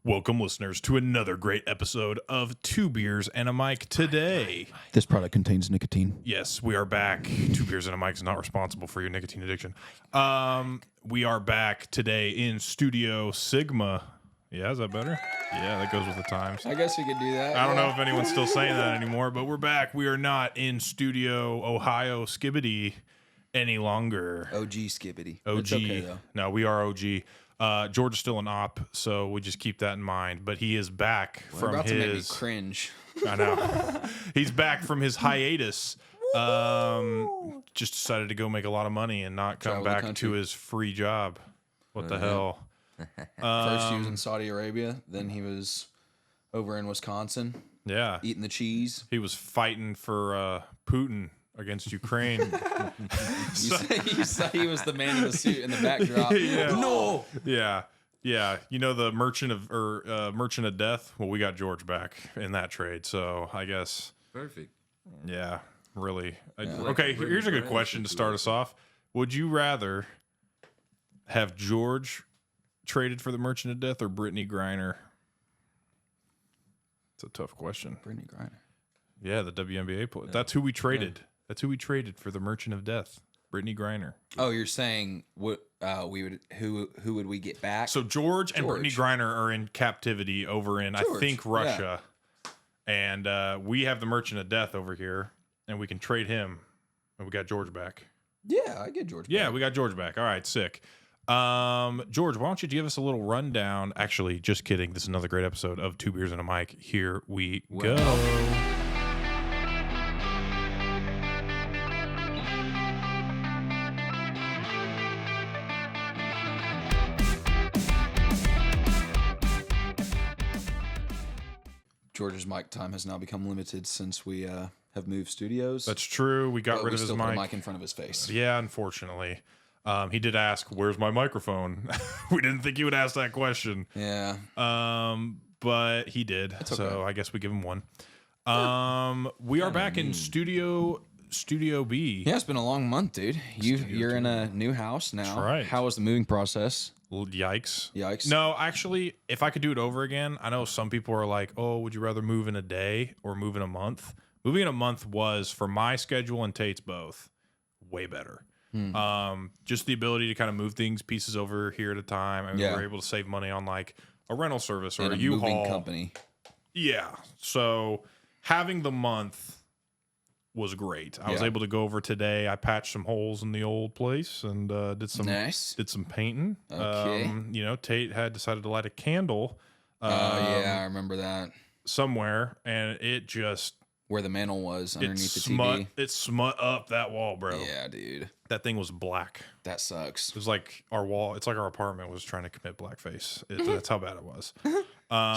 Welcome, listeners, to another great episode of Two Beers and a Mic today. This product contains nicotine. Yes, we are back. Two Beers and a Mic is not responsible for your nicotine addiction. We are back today in Studio Sigma. Yeah, is that better? Yeah, that goes with the times. I guess we could do that. I don't know if anyone's still saying that anymore, but we're back. We are not in Studio Ohio Skibbity any longer. OG Skibbity. OG. It's okay, though. No, we are OG. George is still an op, so we just keep that in mind. But he is back We're from about to make me his. cringe. I know. He's back from his hiatus. Just decided to go make a lot of money and not come Travel the back to country. his free job. What the hell? First he was in Saudi Arabia, then he was over in Wisconsin Yeah, eating the cheese. he was fighting for Putin against Ukraine. You said he was the man in the suit in the backdrop. Yeah. No. Yeah. You know the merchant of death. Well, we got George back in that trade, so I guess. Perfect. Yeah, really. Yeah. Okay, here's a good question to start us off. Would you rather have George traded for the Merchant of Death or Brittany Griner? It's a tough question. Brittany Griner. Yeah, the WNBA player. That's who we traded. That's who we traded for the Merchant of Death, Brittany Griner. Oh, you're saying what we would who would we get back? So George and Brittany Griner are in captivity over in, I think, Russia. And we have the Merchant of Death over here, and we can trade him, and we got George back. Yeah, I get George Yeah, back. we got George back. All right, sick. George, why don't you give us a little rundown? Actually, just kidding. This is another great episode of Two Beers and a Mic. Here we go. George's mic time has now become limited since we have moved studios. That's true. We got but rid we of his still put a mic. mic in front of his face. Yeah, unfortunately. He did ask, "Where's my microphone?" We didn't think he would ask that question. Yeah. But he did. okay. So I guess we give him one. We are back in Studio B. Yeah, it's been a long month, dude. You're in a new house now. That's right. How was the moving process? Yikes. Yikes. No, actually, if I could do it over again, I know some people are like, "Oh, would you rather move in a day or move in a month?" Moving in a month was, for my schedule and Tate's both, way better. Just the ability to kind of move things pieces over here at a time. I mean, Yeah. we're able to save money on like a rental service or And a a moving U-Haul company. Yeah. So having the month was great. I was Yeah. able to go over today. I patched some holes in the old place and did some Nice. painting. Okay. Tate had decided to light a candle Yeah, I remember that. somewhere, and it just Where the mantle was underneath the smut. TV. It smut up that wall, bro. Yeah, dude. That thing was black. That sucks. It was like our wall. It's like our apartment was trying to commit blackface. That's how bad it was.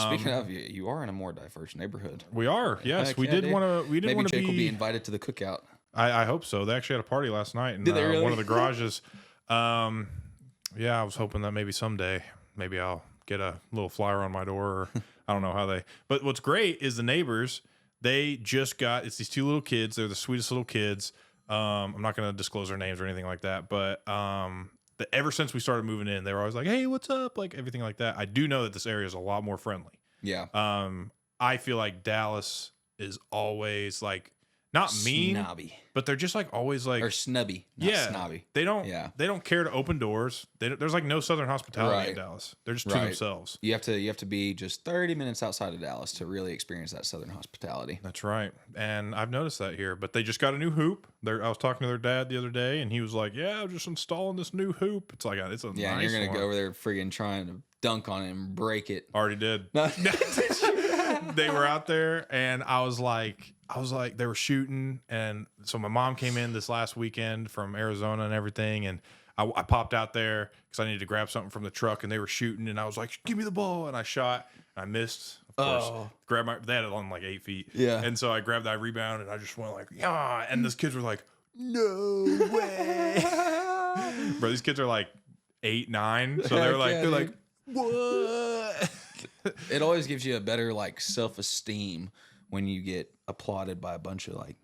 Speaking of, you are in a more diverse neighborhood. We are. Yes, Heck we yeah, did dude. want to. We didn't Maybe want to Jake will be invited to the cookout. I hope so. They actually had a party last night in Did they really? one of the garages. Yeah, I was hoping that maybe someday, maybe I'll get a little flyer on my door. Or, I don't know how they. But what's great is the neighbors. They just got. It's these two little kids. They're the sweetest little kids. I'm not going to disclose their names or anything like that. But ever since we started moving in, they were always like, "Hey, what's up?" Like everything like that. I do know that this area is a lot more friendly. Yeah. I feel like Dallas is always like not mean, Snobby. but they're just like always like Or snubby. Not yeah, snobby. They don't. Yeah. They don't care to open doors. There's like no Southern hospitality in Right. Dallas. They're just to Right. themselves. You have to be just 30 minutes outside of Dallas to really experience that Southern hospitality. That's right. And I've noticed that here. But they just got a new hoop. I was talking to their dad the other day, and he was like, "Yeah, I'm just installing this new hoop." It's like it's a Yeah, and nice you're gonna one. go over there friggin' trying to dunk on it and break it. Already did. No. They were out there, and I was like, they were shooting, and so my mom came in this last weekend from Arizona and everything, and I popped out there because I needed to grab something from the truck, and they were shooting, and I was like, "Give me the ball," and I shot, and I missed. Of course, grabbed they had it on like 8 feet, Yeah. and so I grabbed that rebound, and I just went like, "Yeah," and those kids were like, "No way, bro!" These kids are like 8, 9, so they're Heck like, yeah, they're dude. like, "What?" It always gives you a better like self-esteem when you get applauded by a bunch of like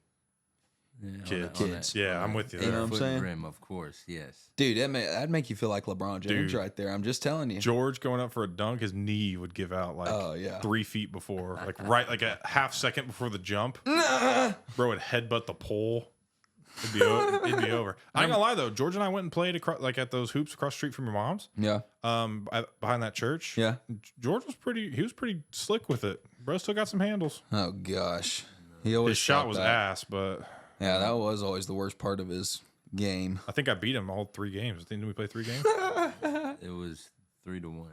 Kids. Yeah, I'm with you You know there. what I'm saying? Rim, of course, yes. Dude, that'd make you feel like LeBron James Dude. right there. I'm just telling you. George going up for a dunk, his knee would give out like 3 feet before, like a half second before the jump. Bro would headbutt the pole. It'd be over. I ain't gonna lie though, George and I went and played at those hoops across the street from your mom's. Yeah. Behind that church. Yeah. George was pretty slick with it. Bro still got some handles. Oh gosh. He always His shot shot was that. ass, but Yeah, that was always the worst part of his game. I think I beat him all 3 games. Didn't we play 3 games? It was 3-1.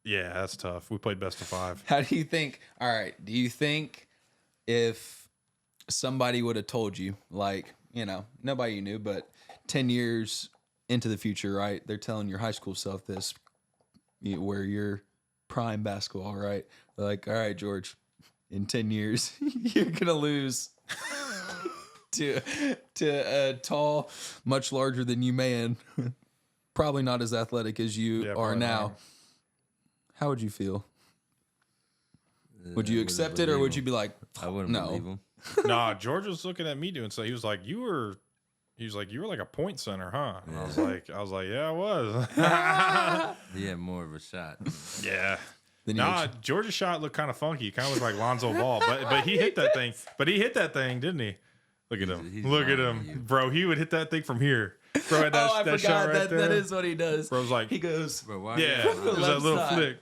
Yeah, that's tough. We played best of 5. How do you think? All right. Do you think if somebody would have told you, like, nobody you knew, but 10 years into the future, right? They're telling your high school self this, where you're prime basketball, right? They're like, all right, George, in 10 years, you're going to lose to a tall, much larger than you man, probably not as athletic as you are probably now. not. How would you feel? Would you accept it, or would you be like, I wouldn't no? believe him. Nah, George was looking at me doing so. He was like, you were like a point center, huh? And I was like, yeah, I was. He had more of a shot. Yeah. Then Nah, George's shot looked kind of funky. Kind of looked like Lonzo Ball, but he hit that thing. But he hit that thing, didn't he? Look at him. He's Look at lying to you. him, bro. He would hit that thing from here. Bro had that, I that forgot shot right there. that is what he does. Bro's like, He goes, Bro, why yeah, it was that left little side. flick.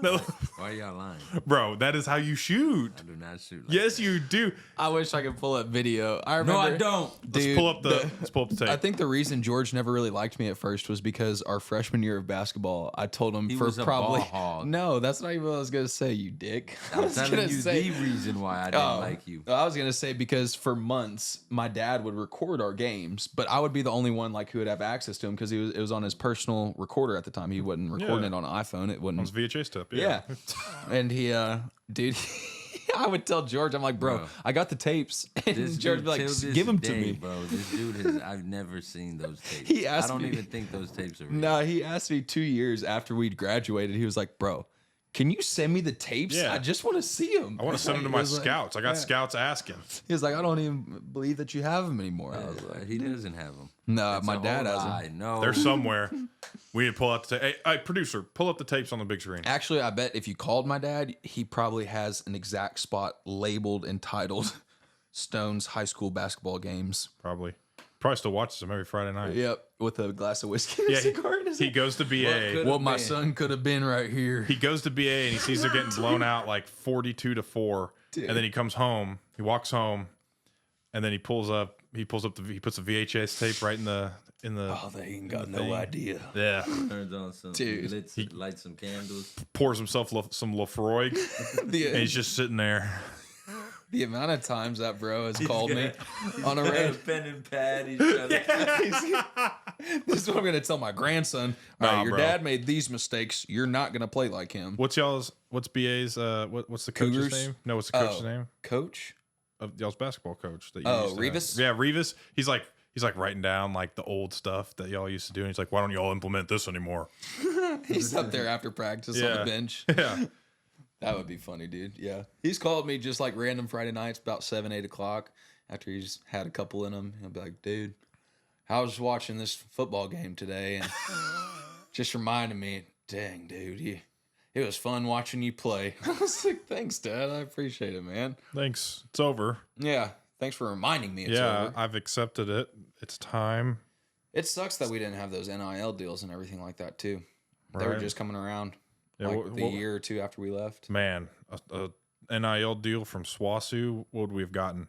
No, Why y'all lying? bro, that is how you shoot. I do not shoot. Yes, you do. I wish I could pull up video. I remember. No, I don't. Let's Dude, pull up the tape. I think the reason George never really liked me at first was because our freshman year of basketball, I told him He for was a probably ball hog. no, that's not even what I was gonna say, you dick. I'm telling you the reason why I didn't like you. I was gonna say because for months my dad would record our games, but I would be the only one like who would have access to him because it was on his personal recorder at the time. He wasn't recording it on an iPhone. It on wouldn't. his VHS tape. Yeah. And he, dude, I would tell George, I'm like, bro, I got the tapes. And This George dude, would be till like, this give them to day, me. bro. This dude has. I've never seen those tapes. He asked I don't me- even think those tapes are real. No, he asked me 2 years after we'd graduated. He was like, bro, can you send me the tapes? Yeah. I just want to see them. I want to send them to my scouts. I got scouts asking. He was like, I don't even believe that you have them anymore. I was like, He doesn't have them. no, my dad has them. I know. They're somewhere. We need to pull out the tape. Hey, producer, pull up the tapes on the big screen. Actually, I bet if you called my dad, he probably has an exact spot labeled entitled Stone's high school basketball games. Probably still watches them every Friday night. Yep, with a glass of whiskey. Yeah, Yeah, he goes to BA. what my son could have been right here. He goes to BA and he sees they're getting blown out like 42-4. Dude. And then he comes home. He walks home, and then he puts the VHS tape right in the. Oh, they ain't got no thing. idea. Yeah. Turns on some. Dude. Lights some candles. Pours himself some Lafroig, and he's just sitting there. The amount of times that bro has called me on a Got a random. pen and pad. He's trying to This is what I'm going to tell my grandson. All right, Nah, your bro. dad made these mistakes. You're not going to play like him. What's BA's? What's the coach's Cougars? name? No, what's the coach's Oh. name? Coach? Of y'all's basketball coach. That you Oh, used to have. Revis? Yeah, Revis. He's like writing down like the old stuff that y'all used to do. And he's like, why don't y'all implement this anymore? He's up there after practice on Yeah. the bench. Yeah. That would be funny, dude. Yeah. He's called me just like random Friday nights about 7, 8 o'clock after he's had a couple in him. He'll be like, dude, I was watching this football game today and just reminded me, dang, dude, it was fun watching you play. I was like, thanks, Dad. I appreciate it, man. Thanks. It's over. Yeah. Thanks for reminding me it's Yeah, over. I've accepted it. It's time. It sucks that we didn't have those NIL deals and everything like that, too. They were Right. just coming around Yeah, like the year or two after we left. Man, a NIL deal from SWASU, what would we have gotten?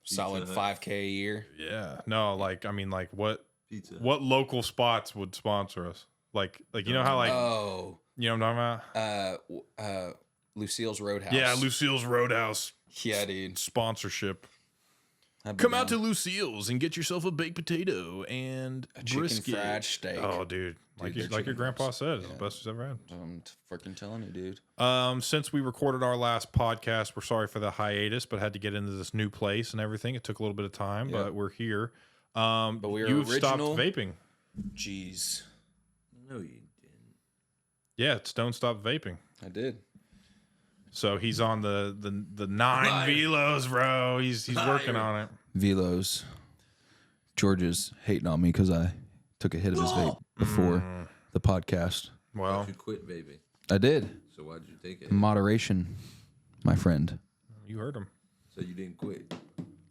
Solid Hut. 5K a year. Yeah. No, like what Pizza. what local spots would sponsor us? Like you know how like Oh. you know what I'm talking about? Lucille's Roadhouse. Yeah, Lucille's Roadhouse Yeah, dude. sponsorship. I'd be Come out to down. Lucille's and get yourself a baked potato and A chicken brisket. fried steak. Oh, dude, like their your chicken grandpa wings. said, it's Yeah. the best he's ever had. I'm freaking telling you, dude. Since we recorded our last podcast, we're sorry for the hiatus, but had to get into this new place and everything. It took a little bit of time, Yeah. but we're here. But we are You've stopped original. vaping. Jeez. No, you didn't. Yeah, Stone stopped vaping. I did. So he's on the 9 velos, bro. He's working on it. Velos. George's hating on me because I took a hit of his vape before the podcast. Well, You quit vaping. I did. So why'd you take it? Moderation, my friend. you heard him. So you didn't quit.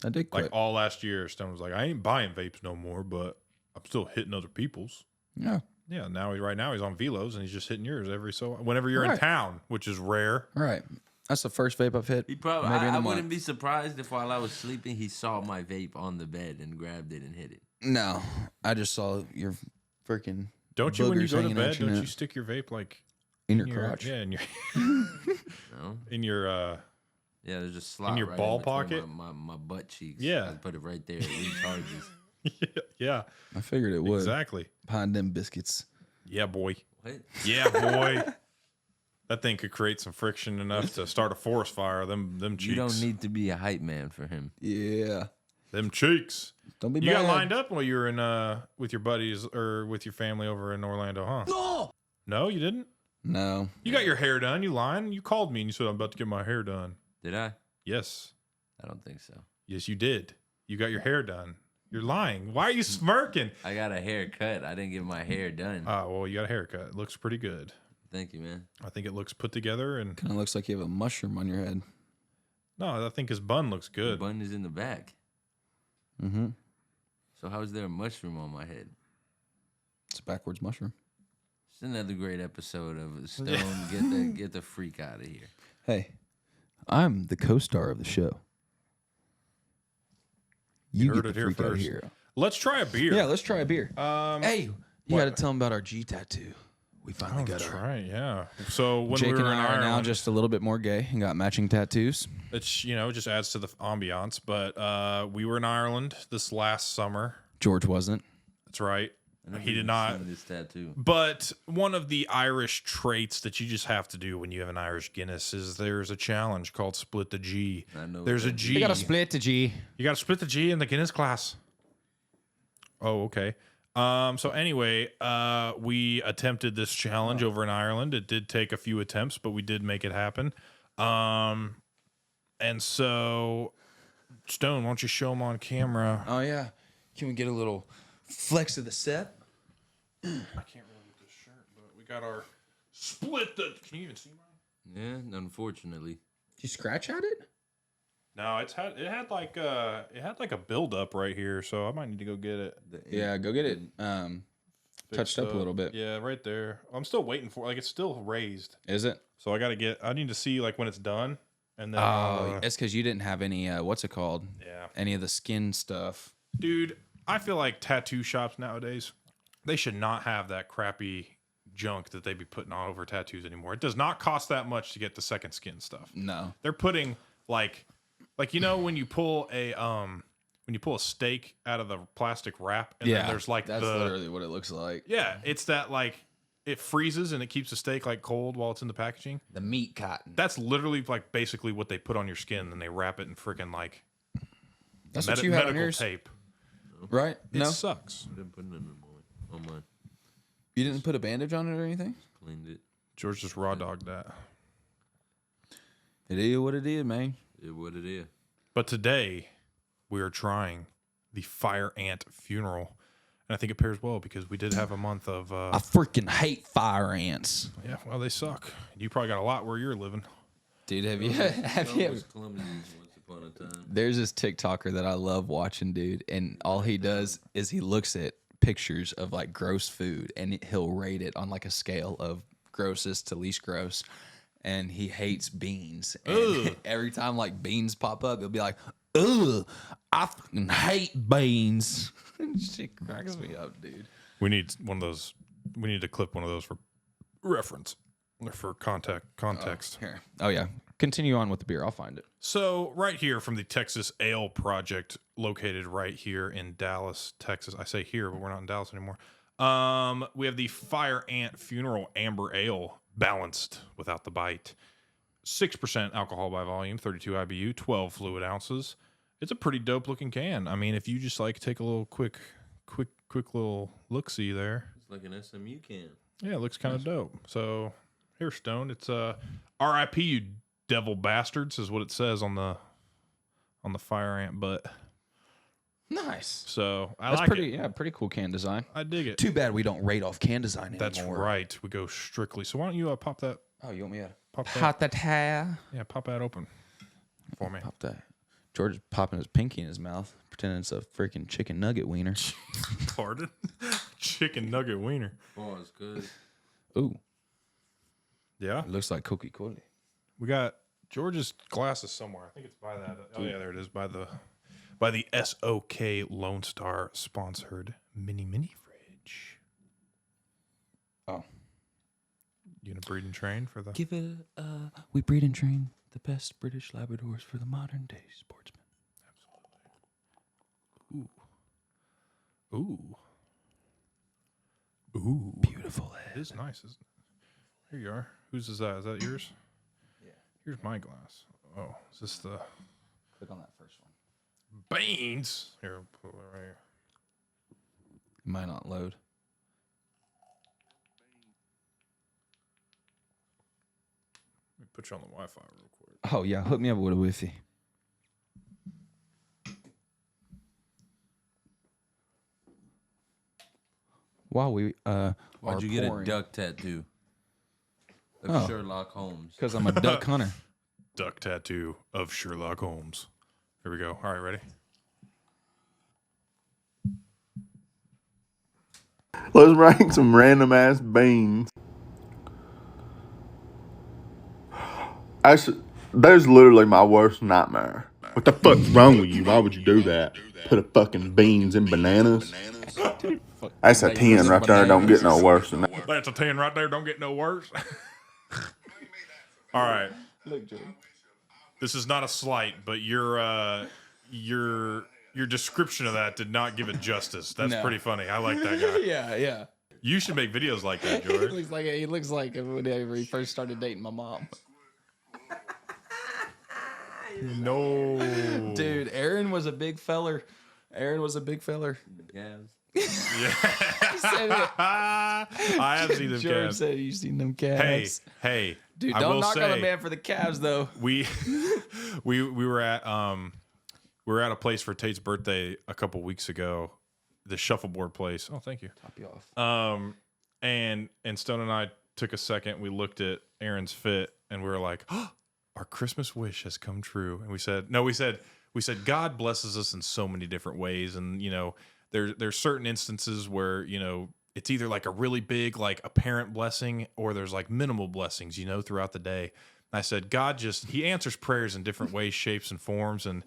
I did quit. Like all last year, Stone was like, I ain't buying vapes no more, but I'm still hitting other people's. Yeah. Yeah, right now he's on Velos and he's just hitting yours whenever you're in Right. town, which is rare. All right. That's the first vape I've hit. He probably. maybe in I a wouldn't month. be surprised if while I was sleeping, he saw my vape on the bed and grabbed it and hit it. No, I just saw your freaking Don't you when you boogers go to hanging bed? out your Don't you nut. stick your vape like in your crotch? Yeah, in your No. in your Yeah, there's a slot your right ball between pocket? My butt cheeks. Yeah. I put it right there. It recharges. yeah, I figured it would. exactly. Behind them biscuits. Yeah, boy. What? Yeah, boy. That thing could create some friction enough to start a forest fire. Them cheeks. You don't need to be a hype man for him. Yeah. them cheeks. Don't be You got mad. lined up while you were in with your buddies or with your family over in Orlando, huh? No, you didn't. No. You got your hair done. You lying? You called me and you said I'm about to get my hair done. Did I? Yes, I don't think so. yes, you did. You got your hair done. You're lying. Why are you smirking? I got a haircut. I didn't get my hair done. Well, you got a haircut. It looks pretty good. Thank you, man. I think it looks put together, and Kind of looks like you have a mushroom on your head. no, I think his bun looks The good. bun is in the back. Mm-hmm. So how is there a mushroom on my head? It's a backwards mushroom. It's another great episode of Stone. Get the freak out of here. Hey, I'm the co-star of the show. You heard get it the here freak out of first. here. Let's try a beer. Yeah, let's try a beer. Hey, you what? got to tell them about our G tattoo. We finally got That's our. right. Yeah. So when Jake we were and in I are now Ireland, just a little bit more gay and got matching tattoos. it's it just adds to the ambiance. But we were in Ireland this last summer. George wasn't. That's right. I never He did even not. seen this tattoo. But one of the Irish traits that you just have to do when you have an Irish Guinness is there's a challenge called split the G. I know There's a what that G. You got to split the G. You got to split the G in the Guinness class. Oh, okay. So anyway, we attempted this challenge over in Ireland. It did take a few attempts, but we did make it happen. And so, Stone, why don't you show them on camera? Oh yeah. Can we get a little flex of the set? I can't really with this shirt, but we got our split the. Can you even see mine? Yeah, unfortunately. Did you scratch at it? No, it had like a build up right here, so I might need to go get it. Yeah, go get it. fixed Touched up a little bit. Yeah, right there. I'm still waiting for it's still raised, Is it? so I need to see like when it's done, and then Oh, it's because you didn't have any. What's it called? yeah, Any of the skin stuff. dude. I feel like tattoo shops nowadays they should not have that crappy junk that they be putting all over tattoos anymore. It does not cost that much to get the second skin stuff. No. They're putting like when you pull a steak out of the plastic wrap and then there's like that's literally what it looks like. yeah, it's that like it freezes and it keeps the steak like cold while it's in the packaging. The meat cotton. That's literally like basically what they put on your skin and they wrap it in freaking like That's what you have on medical yours, tape. right? It No, sucks. I didn't put nothing on mine. you didn't put a bandage on it or anything. Cleaned it. George just raw dogged that. It is what it is, man. It what it is. But today we are trying the fire ant funeral. And I think it pairs well because we did have a month of I freaking hate fire ants, yeah, well they suck. You probably got a lot where you're living. dude. Have you? Stone was clumsy once upon a time. There's this TikToker that I love watching, dude, and all he does is he looks at pictures of like gross food and he'll rate it on like a scale of grossest to least gross. And he hates beans. And every time like beans pop up, he'll be like, "Ugh, I fucking hate beans." Shit cracks me up, dude. We need one of those. We need to clip one of those for reference or for context. Here. Oh yeah. Continue on with the beer. I'll find it. So right here from the Texas Ale Project, located right here in Dallas, Texas. I say here, but we're not in Dallas anymore. We have the Fire Ant Funeral Amber Ale, balanced without the bite. 6% alcohol by volume, 32 IBU, 12 fluid ounces. It's a pretty dope looking can. I mean, if you just like take a little quick little look-see there. It's like an SMU can. Yeah, it looks kind of dope. So here, Stone. It's R.I.P. you devil bastards is what it says on the fire ant butt. Nice. So I That's like pretty. it. Yeah, pretty cool can design. I dig it. Too bad we don't rate off can design anymore. That's right. We go strictly. So why don't you pop that? Oh, you want me to Pop that. pop that hair? Yeah, pop that open for me. Pop that. George is popping his pinky in his mouth, pretending it's a freaking chicken nugget wiener. Pardon? Chicken nugget wiener. Oh, it's good. Ooh, Yeah. it looks like Coca-Cola. We got George's glasses somewhere. I think it's by that. Oh yeah, there it is. By the SOK Lone Star sponsored mini fridge. Oh. You gonna breed and train for the? Give it we breed and train the best British Labradors for the modern day sportsman. Ooh. Ooh. Beautiful head. It is nice, isn't it? Here you are. Whose is that? Is that yours? Yeah. Here's my glass. Oh, is this the Click on that first one. beans? Here, I'll put it right here. It might not load. Let me put you on the Wi-Fi real quick. Oh yeah, hook me up with a Wi-Fi. While we Why'd you get a duck tattoo? Of Sherlock Holmes. Because I'm a duck hunter. Duck tattoo of Sherlock Holmes. Here we go. All right, ready? Let's rank some random ass beans. There's literally my worst nightmare. What the fuck's wrong with you? Why would you do that? Put a fucking beans in bananas? That's a 10 right there. Don't get no worse than that. That's a 10 right there. Don't get no worse. All right. Look, Joe. This is not a slight, but your description of that did not give it justice. That's No. pretty funny. I like that guy. Yeah. You should make videos like that, George. He looks like whenever he first started dating my mom. No. Dude, Aaron was a big feller. Calves. Yeah. Said it. I have seen them George calves. said you've seen them calves. Hey. Dude, I don't will knock on the say, man for the calves though. we were at a place for Tate's birthday a couple weeks ago, the shuffleboard place. Oh, thank you. Top you off. And Stone and I took a second. We looked at Aaron's fit, and we were like, oh, "Our Christmas wish has come true." And we said, God blesses us in so many different ways, and there's certain instances where it's either like a really big like apparent blessing, or there's like minimal blessings throughout the day. And I said, God he answers prayers in different ways, shapes, and forms, and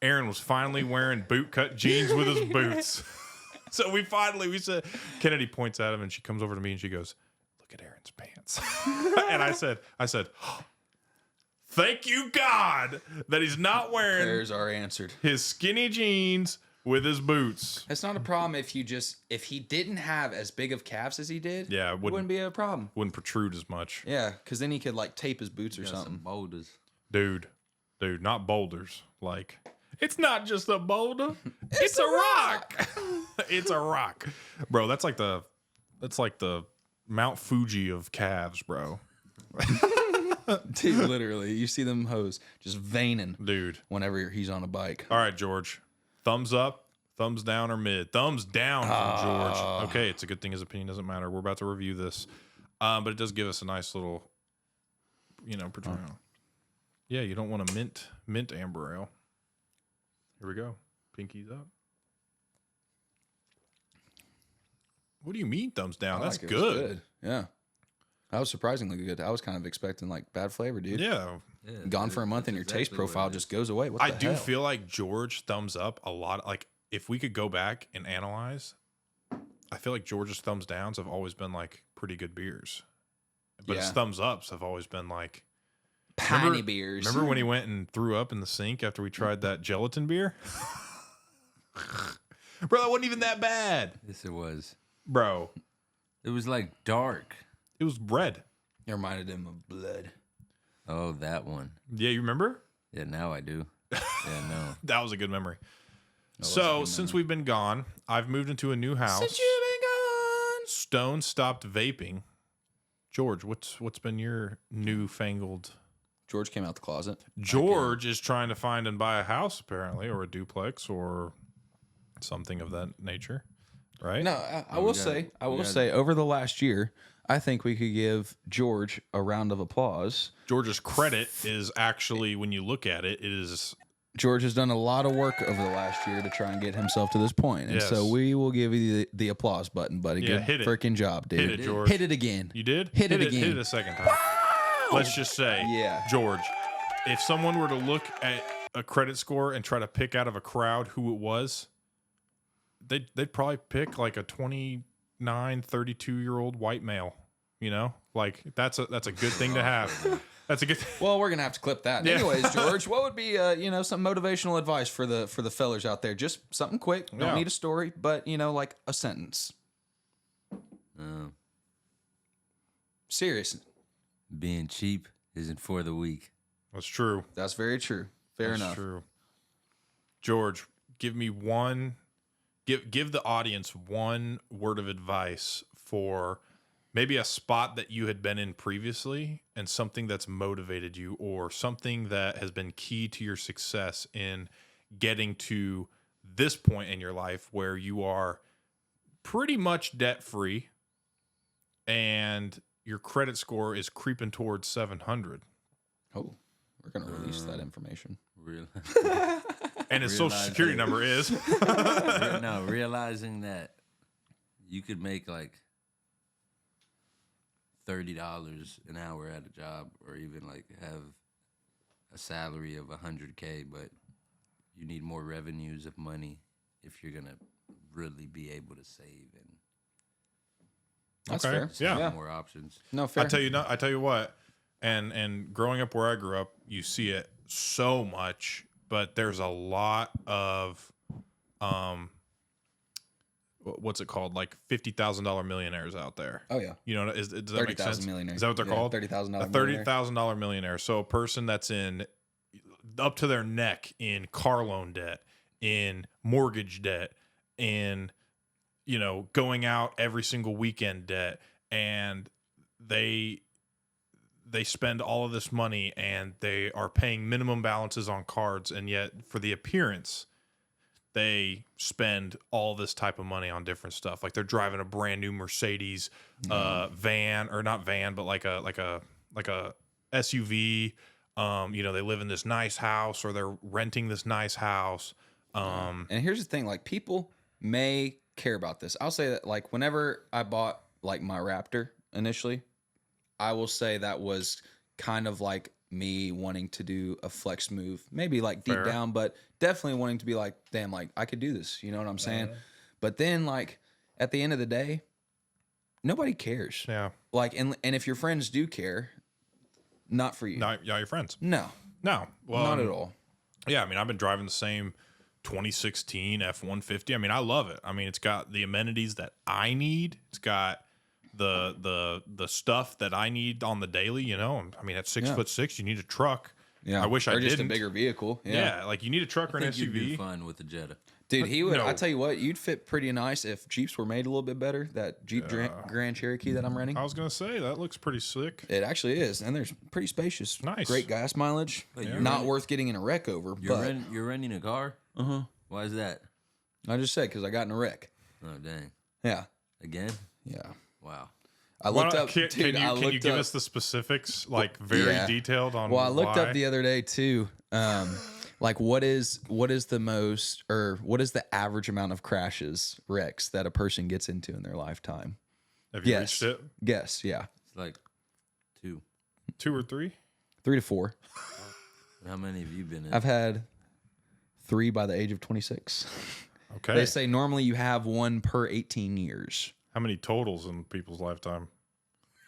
Aaron was finally wearing bootcut jeans with his boots. So we said, Kennedy points at him, and she comes over to me and she goes, "Look at Aaron's pants." And I said, thank you, God, that he's not wearing Prayers are answered. his skinny jeans with his boots. It's not a problem if he didn't have as big of calves as he did. Yeah, it wouldn't be a problem. Wouldn't protrude as much. Yeah, because then he could like tape his boots or Got some something. boulders. Dude, not boulders. Like, it's not just a boulder. It's a rock. It's a rock. Bro, that's like the Mount Fuji of calves, bro. Dude, literally, you see them hoes just veining, Dude. whenever he's on a bike. All right, George. Thumbs up, thumbs down, or mid? Thumbs down from George. Okay, it's a good thing his opinion doesn't matter. We're about to review this. But it does give us a nice little, portrayal. Yeah, you don't want a mint amber ale. Here we go. Pinkies up. What do you mean thumbs down? That's It was good. Yeah. That was surprisingly good. I was kind of expecting like bad flavor, dude. Yeah. Yeah, Gone for a month and your taste exactly what profile it just is. goes away. What I the do hell? feel like George thumbs up a lot. Like, if we could go back and analyze, I feel like George's thumbs downs have always been like pretty good beers. But his Yeah. thumbs ups have always been like piney beers. Remember when he went and threw up in the sink after we tried that gelatin beer? Bro, that wasn't even that bad. Yes, it was. Bro, It was like dark. it was red. It reminded him of blood. Oh, that one. Yeah, you remember? Yeah, now I do. Yeah, no. That was a good memory. was a So, good since we've been gone, I've moved into a new house. Since you've been gone. Stone stopped vaping. George, what's been your newfangled? George came out the closet. George is trying to find and buy a house, apparently, or a duplex, or something of that nature, right? No, I will say over the last year, I think we could give George a round of applause. George's credit is actually, when you look at it, it is. George has done a lot of work over the last year to try and get himself to this point. And Yes. so we will give you the applause button, buddy. Yeah, Good hit it. freaking job, dude. Hit it, George. Hit it again. You did? Hit it again. Hit it a second time. Let's just say, Yeah. George, if someone were to look at a credit score and try to pick out of a crowd who it was, they'd probably pick like a 29, 32-year-old white male. You know, like that's a good thing to have. That's a good. Well, we're gonna have to clip that. Yeah. Anyways, George, what would be some motivational advice for the fellers out there? Just something quick. Don't Yeah. need a story, but like a sentence. Serious. Being cheap isn't for the weak. That's true. That's very true. Fair That's enough. true. George, give me one. Give the audience one word of advice for maybe a spot that you had been in previously and something that's motivated you, or something that has been key to your success in getting to this point in your life where you are pretty much debt free and your credit score is creeping towards 700 Oh, we're gonna release that information. Real, and his social Realize security it. number is. no, realizing that you could make like $30 an hour at a job, or even like have a salary of $100K, but you need more revenues of money if you're gonna really be able to save and That's Okay. fair. Yeah. Yeah. more options. No, fair. I tell you what, and growing up where I grew up, you see it so much, but there's a lot of what's it called? Like $50,000 millionaires out there. Oh yeah. You know, does that make 30,000 sense? millionaire. Is that what they're Yeah, called? $30,000 A $30,000 millionaire. So a person that's in up to their neck in car loan debt, in mortgage debt, in going out every single weekend debt, and they spend all of this money and they are paying minimum balances on cards, and yet for the appearance they spend all this type of money on different stuff. Like they're driving a brand new Mercedes van, or not van, but like a SUV. They live in this nice house, or they're renting this nice house. And here's the thing, like, people may care about this. I'll say that, like, whenever I bought like my Raptor initially, I will say that was kind of like me wanting to do a flex move, maybe like deep Fair. down, but definitely wanting to be like, damn, like I could do this. You know what I'm saying? But then, like, at the end of the day, nobody cares. Yeah. Like, and if your friends do care, not for you. Not your friends. No, No. Well, not at all. Yeah, I mean, I've been driving the same 2016 F-150. I mean, I love it. I mean, it's got the amenities that I need. It's got the stuff that I need on the daily. I mean, at 6'6", you need a truck. Yeah, I wish I or just didn't. a bigger vehicle. Yeah, like you need a truck or I an think you'd do SUV. fun with the Jetta. Dude, he would. No. I tell you what, you'd fit pretty nice if Jeeps were made a little bit better. That Jeep Grand Cherokee that I'm renting, I was gonna say that looks pretty sick. it actually is, and there's pretty spacious. Nice. Great gas mileage. Wait, you're Not renting- worth getting in a wreck over. You're, But you're renting a car? Why is that? I just said because I got in a wreck. Oh, dang. Yeah, Again? yeah. Wow. I looked Why up. don't- Dude, can you give us the specifics, like very detailed on? Well, I looked why? up the other day too. Like what is the most, or what is the average amount of crashes, wrecks that a person gets into in their lifetime? Have you Yes. reached it? Guess, yeah. It's like 2. 2 or 3? 3 to 4. How many have you been in? I've had 3 by the age of 26. Okay. They say normally you have 1 per 18 years. How many totals in people's lifetime?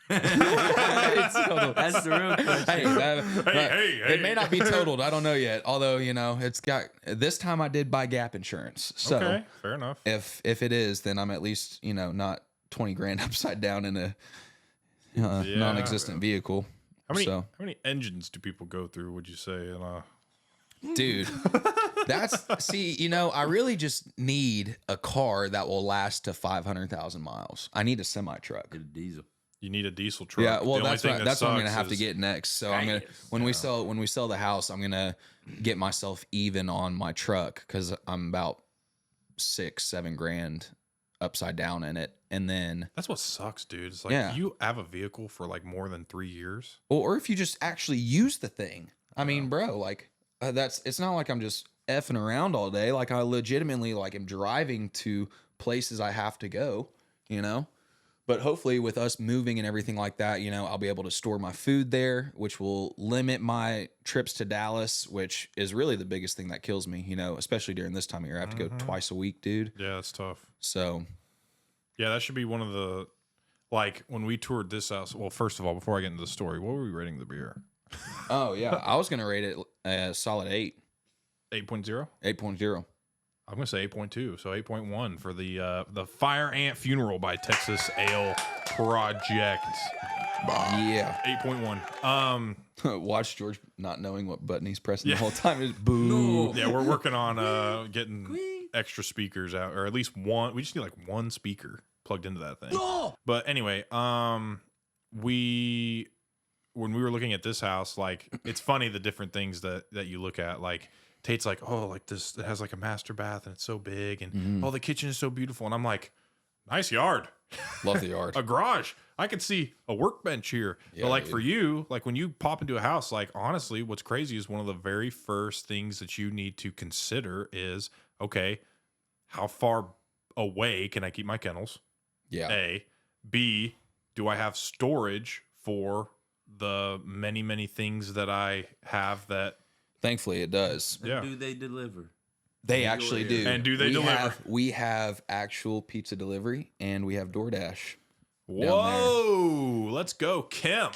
That's the real question. Hey, It may not be totaled. I don't know yet. Although, it's got, this time I did buy gap insurance. So Okay, fair enough. if it is, then I'm at least, not 20 grand upside down in a non-existent vehicle. How many So, how many engines do people go through? Would you say? dude, I really just need a car that will last to 500,000 miles. I need a semi truck. Get a diesel. You need a diesel truck. Yeah, well, The only that's thing what that that's what I'm gonna sucks have to is- get next. So I'm gonna when we sell the house, I'm gonna get myself even on my truck because I'm about $6-7 grand upside down in it. And then, That's what sucks, dude. It's like Yeah. you have a vehicle for like more than 3 years. or if you just actually use the thing. I mean, bro, like it's not like I'm just effing around all day. Like I legitimately like am driving to places I have to go, you know? But hopefully with us moving and everything like that, you know, I'll be able to store my food there, which will limit my trips to Dallas, which is really the biggest thing that kills me, you know, especially during this time of year. I have to go twice a week, dude. Yeah, that's tough. So Yeah, that should be one of the, like when we toured this house. Well, first of all, before I get into the story, what were we rating the beer? oh yeah, I was gonna rate it a solid 8, 8.0? 8.0. I'm gonna say 8.2, so 8.1 for the Fire Ant Funeral by Texas Ale Project. Yeah. 8.1. Watch George not knowing what button he's pressing the whole time. Is boo. Yeah, we're working on getting extra speakers out, or at least one. We just need like one speaker plugged into that thing. But anyway, we when we were looking at this house, like it's funny the different things that you look at. Like Tate's like, oh, like this, it has like a master bath and it's so big, and oh, the kitchen is so beautiful, and I'm like, nice yard. Love the yard. A garage. I could see a workbench here. But like for you, like when you pop into a house, like honestly, what's crazy is one of the very first things that you need to consider is, okay, how far away can I keep my kennels? Yeah. A. B, do I have storage for the many, many things that I have that Thankfully, it does. Yeah. Do they deliver? They actually do. And do they deliver? We have actual pizza delivery, and we have DoorDash. Whoa, let's go, Kemp.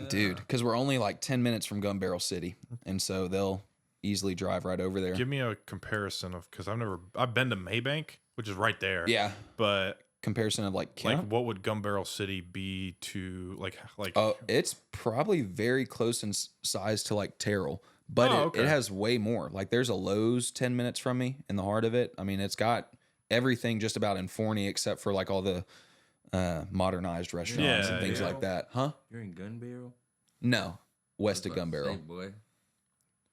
Dude, because we're only like 10 minutes from Gun Barrel City. And so they'll easily drive right over there. Give me a comparison of, because I've been to Maybank, which is right there. Yeah. But Comparison of like Kemp. like, what would Gun Barrel City be to like? Oh, it's probably very close in size to like Terrell, but okay. it has way more. Like there's a Lowe's 10 minutes from me in the heart of it. I mean, it's got everything just about in Forney except for like all the modernized restaurants and things like that. Huh? You're in Gun Barrel? No, west of Gun Barrel. Say, boy.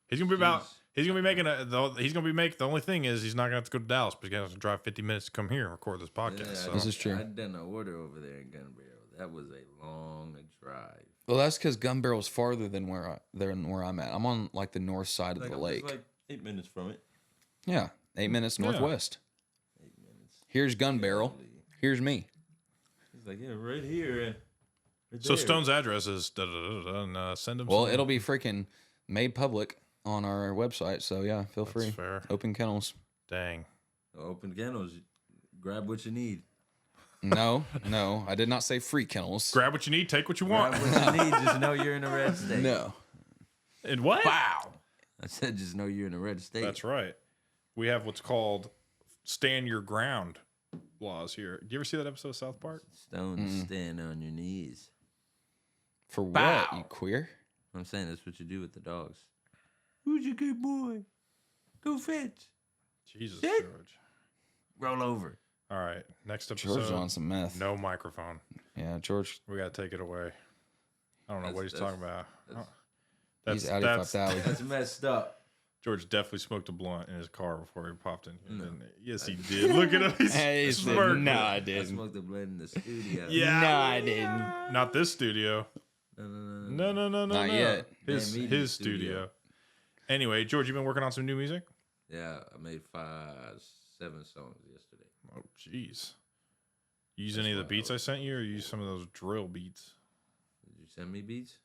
He's gonna be about. He's gonna be making the only thing is he's not gonna have to go to Dallas, but he's gonna have to drive 50 minutes to come here and record this podcast. Yeah, so. This is true. I done an order over there in Gun Barrel. That was a long drive. Well, that's because Gun Barrel's farther than where I'm at. I'm on like the north side of the lake. Like 8 minutes from it. Yeah, 8 minutes northwest. 8 minutes. Here's Gun Barrel. Here's me. He's like, yeah, right here. Right So there. Stone's address is and send him. Well, some. it'll be freaking made public on our website. So yeah, feel free. fair. Open kennels. Dang. Open kennels. Grab what you need. No, I did not say free kennels. Grab what you need, take what you want. Grab what you need. Just know you're in a red state. No. And what? Wow. I said just know you're in a red state. That's right. We have what's called stand your ground laws here. Do you ever see that episode of South Park? Stone, stand on your knees. For what, Bow. you queer? I'm saying that's what you do with the dogs. Who's your good boy? Go fetch. Jesus, Sit. George. Roll over. All right, next episode. George on some meth. No microphone. Yeah, George. We got to take it away. I don't know what he's That's- talking about. He's out of fucked alley. That's messed up. George definitely smoked a blunt in his car before he popped in here. didn't he? Yes, he did. Look at him. He's Hey, he said, smirking. no, I I didn't. smoked a blend in the studio. Yeah. No, I didn't. Not this studio. No. No. Not yet. His Man, media his studio. studio. Anyway, George, you been working on some new music? Yeah, I made 7 songs yesterday. Oh, jeez. You use any of the beats I sent you, or you use some of those drill beats? Did you send me beats?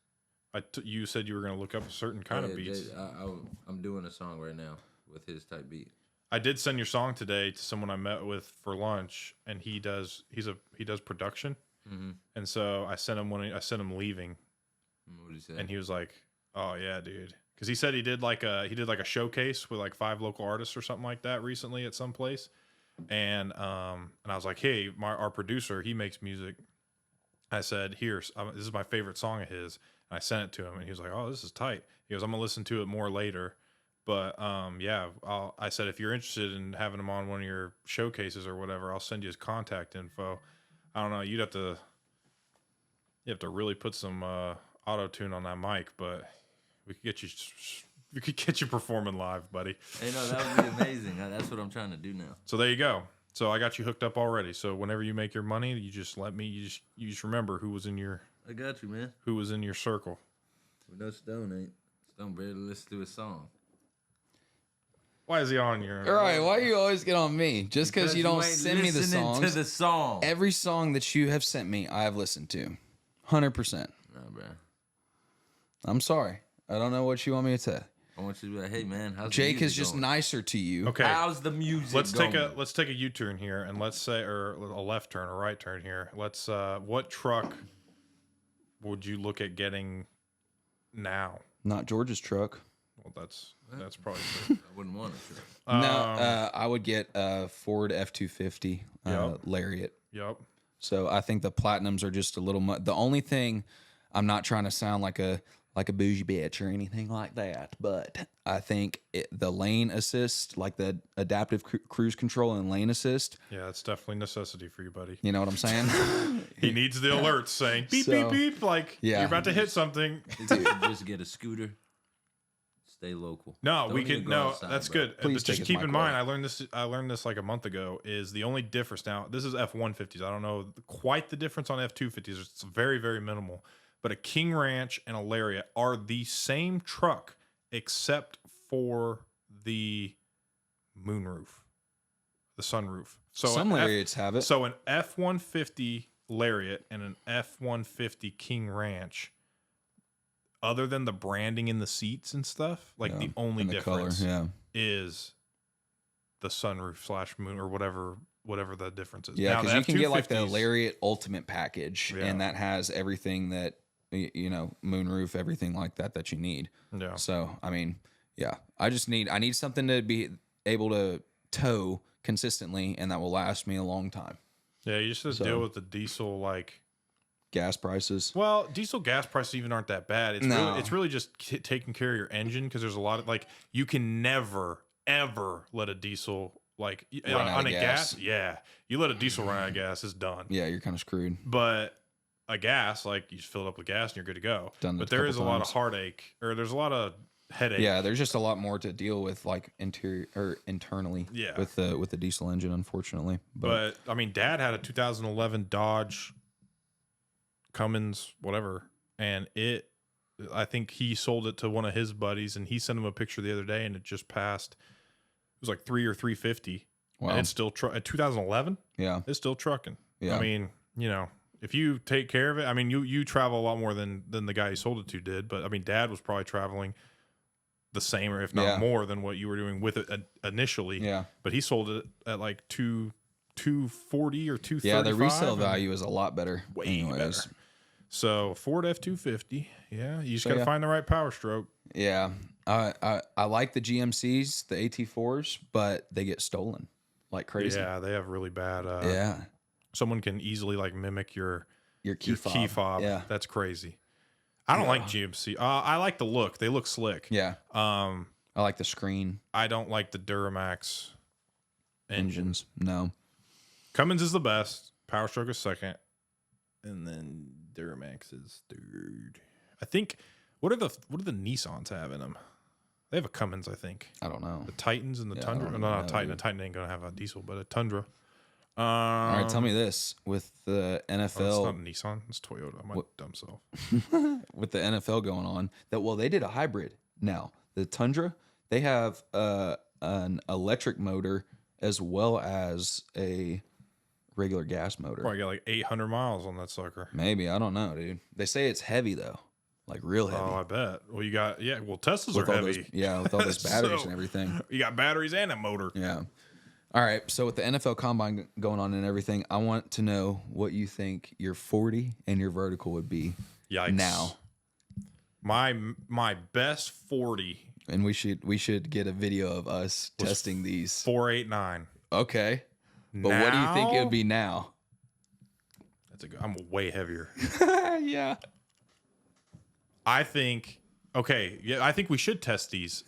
You said you were going to look up a certain kind of beats. I'm doing a song right now with his type beat. I did send your song today to someone I met with for lunch, and he does production, and so I sent him leaving, What did he say? and he was like, "Oh yeah, dude," because he said he did like a showcase with like 5 local artists or something like that recently at some place, and I was like, "Hey, our producer, he makes music." I said, "This is my favorite song of his." And I sent it to him, and he was like, "Oh, this is tight." He goes, "I'm gonna listen to it more later." But yeah, I said if you're interested in having him on one of your showcases or whatever, I'll send you his contact info. I don't know, you have to really put some auto tune on that mic, but we could get you we could get you performing live, buddy. Hey, no, that would be amazing. That's what I'm trying to do now. So there you go. So I got you hooked up already. So whenever you make your money, you just let me. You just remember who was in your I got you, man. circle. With no Stone ain't. Stone barely listen to a song. Why is he on your? All right, why you always get on me? Just because you don't ain't send me the listening songs. to the song. Every song that you have sent me, I have listened to, 100%. No, bro. I'm sorry. I don't know what you want me to say. I want you to be like, hey, man, how's Jake the is music just going? nicer to you. Okay. How's the music Let's going? take a U-turn here, and let's say, or a left turn, or right turn here. Let's. What truck would you look at getting now? Not George's truck. Well, that's probably true. I wouldn't want it. Sure. No, I would get a Ford F-250 Yep. Lariat. Yep. So I think the Platinums are just a little much. The only thing, I'm not trying to sound like a bougie bitch or anything like that, but I think the lane assist, like the adaptive cruise control and lane assist. Yeah, it's definitely a necessity for you, buddy. You know what I'm saying? He needs the alerts saying beep So, beep beep, like yeah. you're about to hit something. Just get a scooter. Stay local. No, Don't we even can. go No, outside, that's bro. good. Please But take just his keep in mic mind, away. I learned this like a month ago. Is the only difference now? This is F-150s. I don't know quite the difference on F-250s. It's very very minimal. But a King Ranch and a Lariat are the same truck except for the moonroof, the sunroof. So Some Lariats have it. So an F-150 Lariat and an F-150 King Ranch, other than the branding in the seats and stuff, like Yeah, the only and the difference color, yeah. is the sunroof / moon or whatever the difference is. Yeah, Now, because the you can get like the F-250s Lariat Ultimate package, Yeah. and that has everything that moonroof, everything like that you need. Yeah. So I mean, yeah, I need something to be able to tow consistently, and that will last me a long time. Yeah, you just have to deal with the diesel like. Gas prices. Well, diesel gas prices even aren't that bad. It's really just taking care of your engine because there's a lot of like you can never ever let a diesel like Run out on of a gas. Yeah, you let a diesel run out of gas, it's done. Yeah, you're kind of screwed. But a gas, like you just fill it up with gas and you're good to go. Done that but a there couple is a lot of times. heartache, or there's a lot of headache. Yeah, there's just a lot more to deal with, like interior or internally. Yeah. with the diesel engine, unfortunately. But I mean, Dad had a 2011 Dodge Cummins, whatever, and I think he sold it to one of his buddies, and he sent him a picture the other day, and it just passed. It was like 350. Wow. And it's still 2011. yeah, It's still trucking. Yeah. I mean, if you take care of it, I mean, you travel a lot more than the guy you sold it to did. But I mean, Dad was probably traveling the same, or if not Yeah. more, than what you were doing with it initially. yeah, But he sold it at like 240 or 235. yeah. The resale and value is a lot better. way anyways. better. So Ford F-250, yeah, you just So, got to yeah. find the right power stroke. Yeah, I like the GMCs, the AT4s, but they get stolen like crazy. Yeah, they have really bad. Yeah. Someone can easily like mimic your Key fob. key fob. Yeah, That's crazy. I don't like GMC. I like the look. They look slick. yeah. I like the screen don't like the Duramax engine. engines. No, Cummins is the best. Power stroke is second, and then Duramax is third. I think. What do the Nissans have in them? They have a Cummins, I think. I don't know. The Titans and the Yeah, I Tundra. don't No, not a know, Titan. A dude. Titan ain't gonna have a diesel, but a Tundra. All right, tell me this: with the Oh, it's NFL, not a Nissan. It's Toyota. My dumb self. with the NFL going on, they did a hybrid now. The Tundra, they have an electric motor as well as a regular gas motor. Probably got like 800 miles on that sucker. Maybe, I don't know, dude. They say it's heavy though, like real heavy. Oh, I bet. Well, you got Well, Teslas with are all heavy. with all those batteries So- and everything. You got batteries and a motor. Yeah. All right. So with the NFL Combine going on and everything, I want to know what you think your 40 and your vertical would be Yikes. now. My best 40, And we should get a video of us testing these. 489. Okay. But what do you think it would be now? I'm way heavier. Yeah. I think. Okay, yeah, I think we should test these.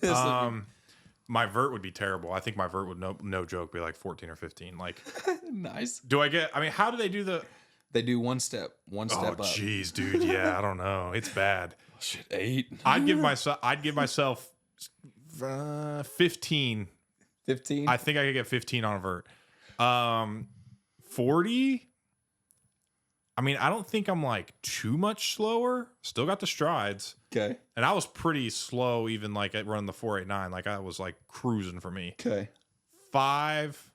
My vert would be terrible. I think my vert would no joke be like 14 or 15. Like, Nice. do I get? I mean, how do they do the? They do one step Oh, up. jeez, dude. Yeah, I don't know. It's bad. Shit, 8. I'd give myself 15. 15. I think I could get 15 on a vert. 40. I mean, I don't think I'm like too much slower. Still got the strides. Okay. And I was pretty slow, even like at running the 489. Like I was like cruising for me. Okay. 5.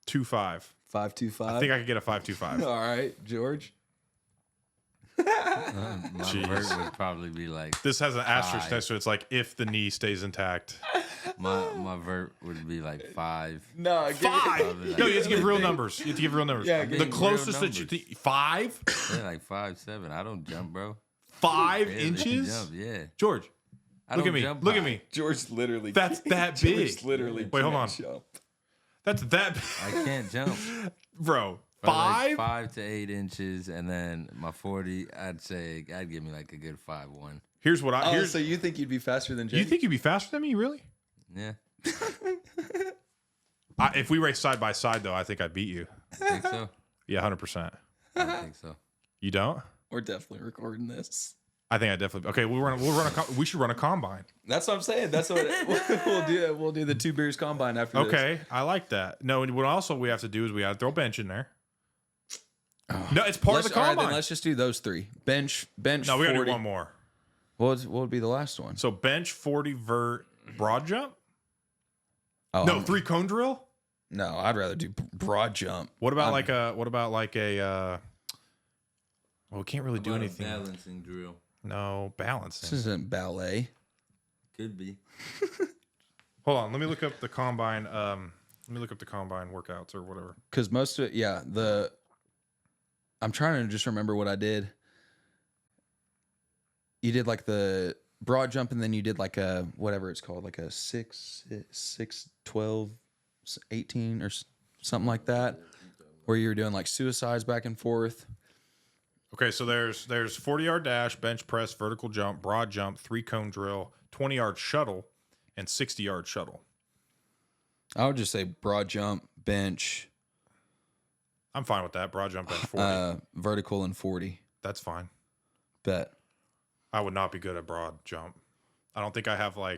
2.5. 5.25. I think I could get a 5.25. All right, George. My Jeez. vert would probably be like This has an asterisk 5. next to it. It's like if the knee stays intact. My vert would be like 5. No, 5. Probably No, like- you have to give real numbers. You have to give real numbers. Yeah, the give closest real that you numbers. think 5? Yeah, like 5'7". I don't jump, bro. 5 Barely inches? Jump, yeah. George, I look at don't me. jump Look at high. me. George literally. That's that George big. literally. Wait, hold can't on. jump. That's that I can't jump. bro. Probably 5? like 5 to 8 inches, and then my 40, I'd say I'd give me like a good 5'1". Here's what I Oh, here's so you think you'd be faster than Jake? you think you'd be faster than me, really? Yeah, If we race side by side though, I think I'd beat you. I think so. Yeah, 100%. I don't think so. You don't? We're definitely recording this. I think I definitely. Okay, we should run a combine. That's what I'm saying. That's what we'll do. We'll do the 2 beers combine after this. Okay, I like that. No, and what also we have to do is we have to throw bench in there. No, it's part of the All right, combine. then let's just do those 3. Bench. No, we got to 40. do one more. What would be the last one? So bench, 40 vert, broad jump. Oh, No, 3 cone drill. No, I'd rather do broad jump. What about like a? What about like a? Well, we can't really do About a anything. balancing drill. No This balancing. isn't ballet. Could be. Hold on, let me look up the combine. Let me look up the combine workouts or whatever. Because most of it, yeah, I'm trying to just remember what I did. You did like the broad jump, and then you did like a, whatever it's called, like a 6, 12, 18 or something like that, where you were doing like suicides back and forth. Okay, so there's 40-yard dash, bench press, vertical jump, broad jump, 3 cone drill, 20-yard shuttle, and 60-yard shuttle. I would just say broad jump, bench, I'm fine with that. Broad jump and 40. vertical, and 40. That's fine. Bet. I would not be good at broad jump. I don't think I have well, I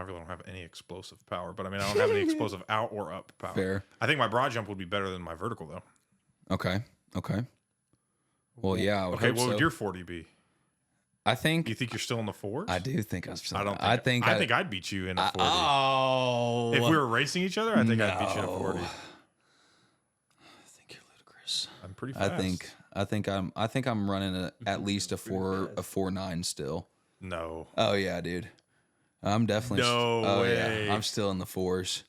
really don't have any explosive power, but I mean, I don't have any explosive out or up power. Fair. I think my broad jump would be better than my vertical though. Okay. Well, yeah. I would Okay, hope what so. would your 40 be? I think You think you're still in the 4s? I do think I'm still. I don't. I think I'd beat you in a 40. Oh, If we were racing each other, I think I'd beat you in a 40. I think you're ludicrous. I'm pretty fast. I think I'm running at least a 4.9 still. No. Oh yeah, dude. I'm definitely No way. Yeah, I'm still in the 4s.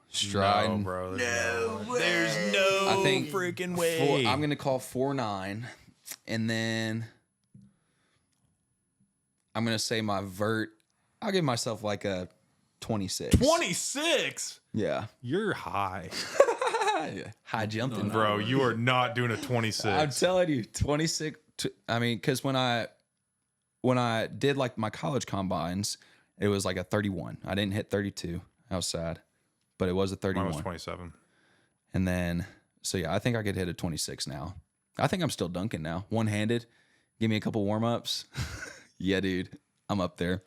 Striding. No, bro. There's no I think freaking way. I'm gonna call 4.9, and then I'm gonna say my vert. I'll give myself like a 26. 26? Yeah. You're high. High jumping, Bro, you are not doing a 26. I'm telling you, 26. I mean, because when I did like my college combines, it was like a 31. I didn't hit 32. I was sad, but it was a 31. Mine was 27. And then, so yeah, I think I could hit a 26 now. I think I'm still dunking now, one-handed. Give me a couple warm-ups. Yeah, dude, I'm up there,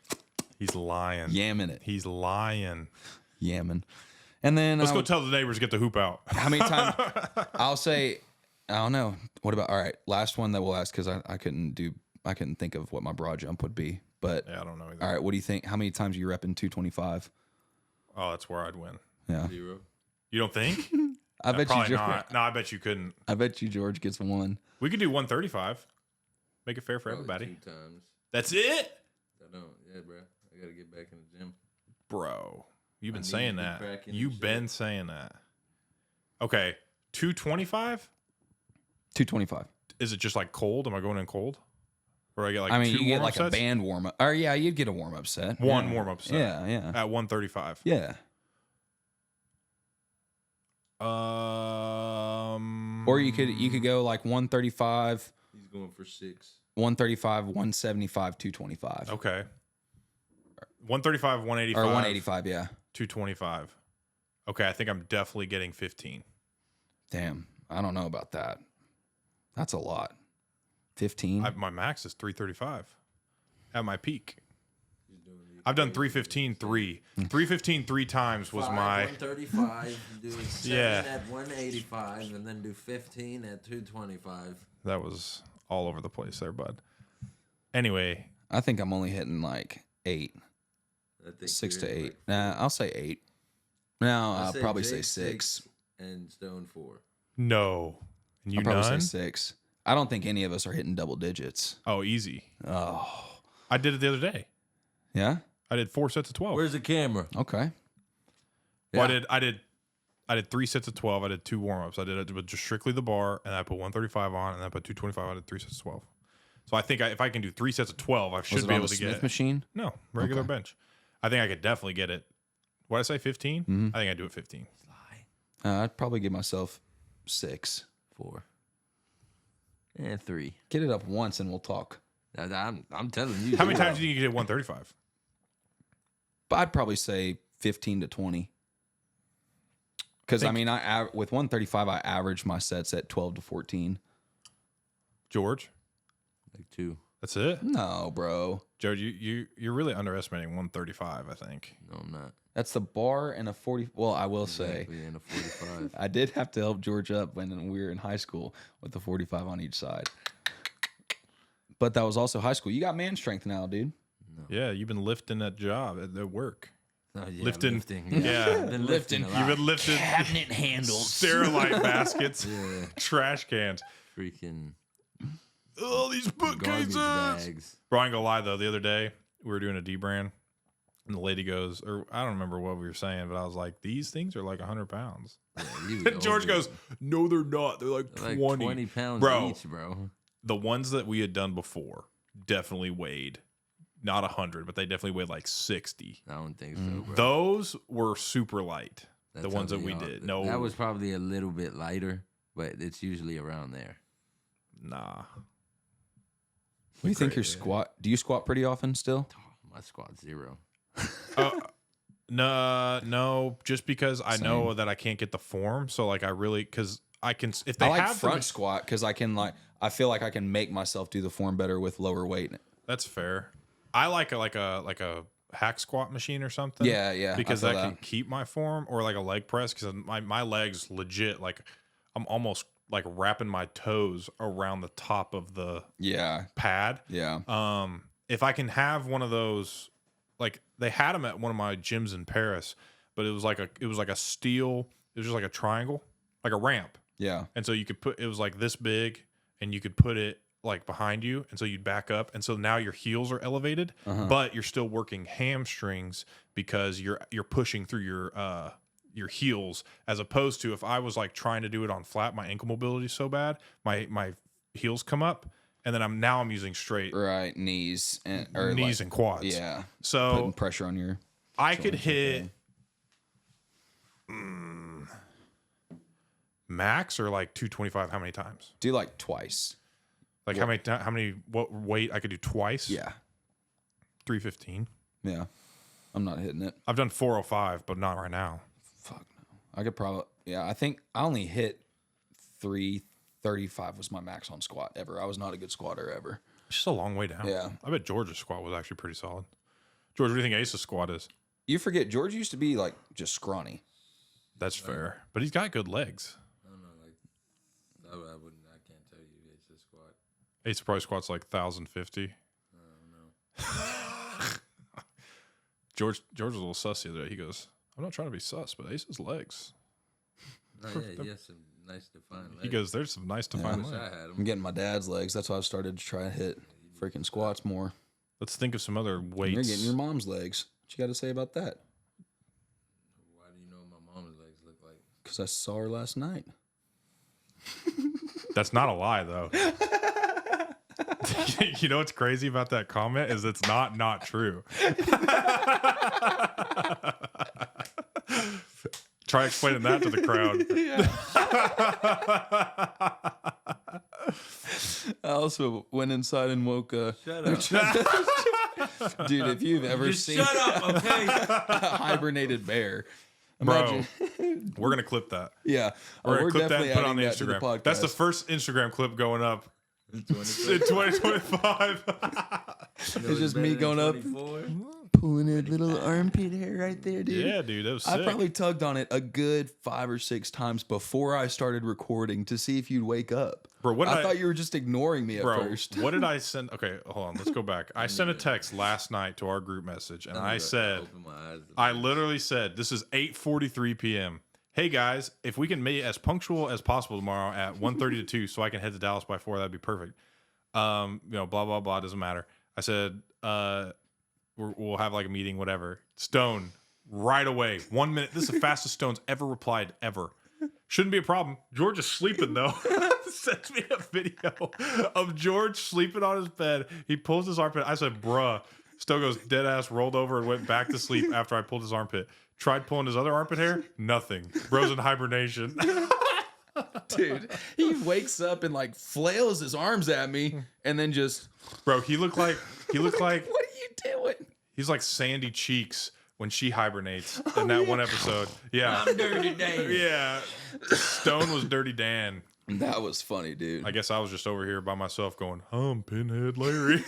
He's lying. yamming it, He's lying. yamming. And then Let's go tell the neighbors to get the hoop out. how many times? I'll say, I don't know. What about, all right, last one that we'll ask, because I couldn't think of what my broad jump would be. But Yeah, I don't know either. all right, what do you think? How many times are you repping 225? Oh, that's where I'd win. Yeah, 0. You don't think? I bet you. Probably George, not. No, I bet you couldn't. I bet you George gets one. We could do 135. Make it fair for Probably everybody. 2 times. That's it? I don't. Yeah, bro. I gotta get back in the gym. Bro, you've been need saying to get that. back in the You've gym. been saying that. Okay, 225? 225. Is it just like cold? Am I going in cold? Or I get like I mean, two you get warm-up like a sets? band warm up. Or yeah, you'd get a warm up set. One Yeah. warm-up set. Yeah, yeah, At 135. yeah. Or you could go like 135, He's going for 6. 135, 175, 225, Okay. 135, 185. or 185. Yeah. 225. Okay, I think I'm definitely getting 15. Damn, I don't know about that. That's a lot. 15. My max is 335 at my peak. I've done 315 3. 315 3 times was my 135. Do 7 Yeah. at 185, and then do 15 at 225. that was all over the place there, bud. Anyway, I think I'm only hitting like 8, I think 6 to you're 8. like Nah, I'll say 8. No, I'll say probably say Jake 6. and Stone 4. no. And you I'll probably none? say 6. I don't think any of us are hitting double digits. Oh, easy. Oh, I did it the other day. yeah. I did 4 sets of 12. Where's the camera? Okay. Well, Yeah. I did 3 sets of 12. I did 2 warm-ups. I did it with just strictly the bar, and I put 135 on, and I put 225. I did 3 sets of 12. So I think if I can do 3 sets of 12, I Was should it be on able the to Smith get machine? no regular Okay. bench. I think I could definitely get it. What did I say? 15? Mhm. I think I do it 15. I'd probably give myself 6. 4. And 3. Get it up once and we'll talk. I'm telling you. How many times do you think you get 135? But I'd probably say 15 to 20. Because, I mean, with 135, I average my sets at 12 to 14. George, Like 2. that's it. No, bro. George, you're really underestimating 135. I think. No, I'm not. That's the bar and a 40. Well, I will say, Exactly, and a 45. I did have to help George up when we were in high school with the 45 on each side. But that was also high school. You got man strength now, dude. Yeah, you've been lifting that job at work. Oh, yeah, Lifting. Yeah. Yeah. I've been lifting a lot. You've been lifting Cabinet handles. Sterilite baskets, Yeah. trash cans. Freaking Oh, these garbage bookcases. bags. Bro, I ain't gonna lie though. The other day we were doing a D brand, and the lady goes, or I don't remember what we were saying, but I was like, "These things are like 100 pounds." Yeah, you And George over- goes, "No, they're not. They're like like 20." pounds Bro. each, bro. The ones that we had done before definitely weighed not 100, but they definitely weighed like 60. I don't think so, bro. Those were super light. That's the ones how that we they are. did. No, That was probably a little bit lighter, but it's usually around there. nah. What do you think your squat? Do you squat pretty often still? My squat's 0. No, just because I know that I can't get the form. So like I really, because I can, if they I like have front squat because I feel like I can make myself do the form better with lower weight. that's fair. I like a hack squat machine or something. Yeah, yeah, I Because feel that can that. keep my form, or like a leg press because my legs legit like I'm almost like wrapping my toes around the top of the Yeah, pad. yeah. If I can have one of those, like they had them at one of my gyms in Paris, but it was like a steel. It was just like a triangle, like a ramp. Yeah. And so you could put it was like this big, and you could put it like behind you, and so you'd back up, and so now your heels are elevated, but you're still working hamstrings because you're pushing through your heels, as opposed to if I was like trying to do it on flat, my ankle mobility is so bad, my heels come up, and then I'm using straight Right. Knees and knees and quads. Yeah. So Putting pressure on your. I could hit max or like 225. How many times? Do like twice. Like how many what weight I could do twice? Yeah. 315. Yeah. I'm not hitting it. I've done 405, but not right now. Fuck no. I could probably. Yeah. I think I only hit 335 was my max on squat ever. I was not a good squatter ever. It's just a long way down. Yeah. I bet George's squat was actually pretty solid. George, what do you think Ace's squat is? You forget George used to be like just scrawny. That's fair, but he's got good legs. I don't know, like I wouldn't. I can't tell you. It's a squat. Ace probably squats like 1,050. George was a little sus the other day. He goes, "I'm not trying to be sus, but Ace's legs." Oh yeah, he has some nice defined legs. He goes, "There's some nice defined I wish I legs." had I'm him. getting my dad's legs. That's why I started to try to hit freaking squats more. Let's think of some other You're weights. getting your mom's legs. What you got to say about that? Why do you know what my mom's legs look like? Because I saw her last night. That's not a lie, though. You know what's crazy about that comment is it's not true. Try explaining that to the crowd. I also went inside and woke Shut up. dude, if you've ever seen Shut up, okay? a hibernated bear, Bro, we're going to clip that. yeah, We're going to clip that and definitely put it on the adding that to Instagram. That's the podcast. first Instagram clip going up in In 2025. It's just me going up, pulling a little armpit hair right there, dude. Yeah, dude, that was sick. I probably tugged on it a good 5 or 6 times before I started recording to see if you'd wake up. Bro, what did I thought you were just ignoring me at first. What did I send? Okay, hold on. Let's go back. I sent a text last night to our group message, and I said, I literally said, this is 8:43 p.m. Hey guys, if we can make it as punctual as possible tomorrow at 1:30 to 2, so I can head to Dallas by 4, that'd be perfect. You know, blah blah blah, doesn't matter. I said, we'll have like a meeting, whatever. Stone, right away, 1 minute. This is the fastest Stone's ever replied ever. Shouldn't be a problem. George is sleeping though. Sends me a video of George sleeping on his bed. He pulls his armpit. I said, bruh. Stone goes dead ass, rolled over and went back to sleep after I pulled his armpit. Tried pulling his other armpit hair. Nothing. Bro's in hibernation. Dude, he wakes up and like flails his arms at me and then just, Bro, he looked like what are you doing? he's like Sandy Cheeks when she hibernates in that one episode. Yeah. I'm Dirty Dan. Yeah. Stone was Dirty Dan. That was funny, dude. I guess I was just over here by myself going, Pinhead Larry.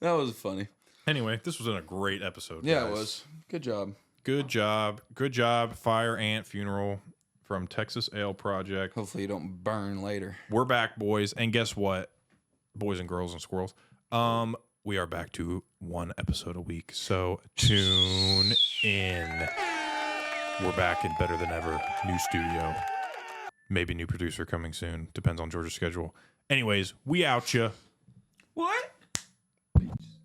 That was funny. Anyway, this was a great episode. Yeah, guys. it was. Good job. Good job. Good job. Fire Ant Funeral from Texas Ale Project. Hopefully you don't burn later. We're back, boys. And guess what? Boys and girls and squirrels. We are back to 1 episode a week. So tune in. We're back and better than ever. New studio. Maybe new producer coming soon. Depends on George's schedule. Anyways, we out ya.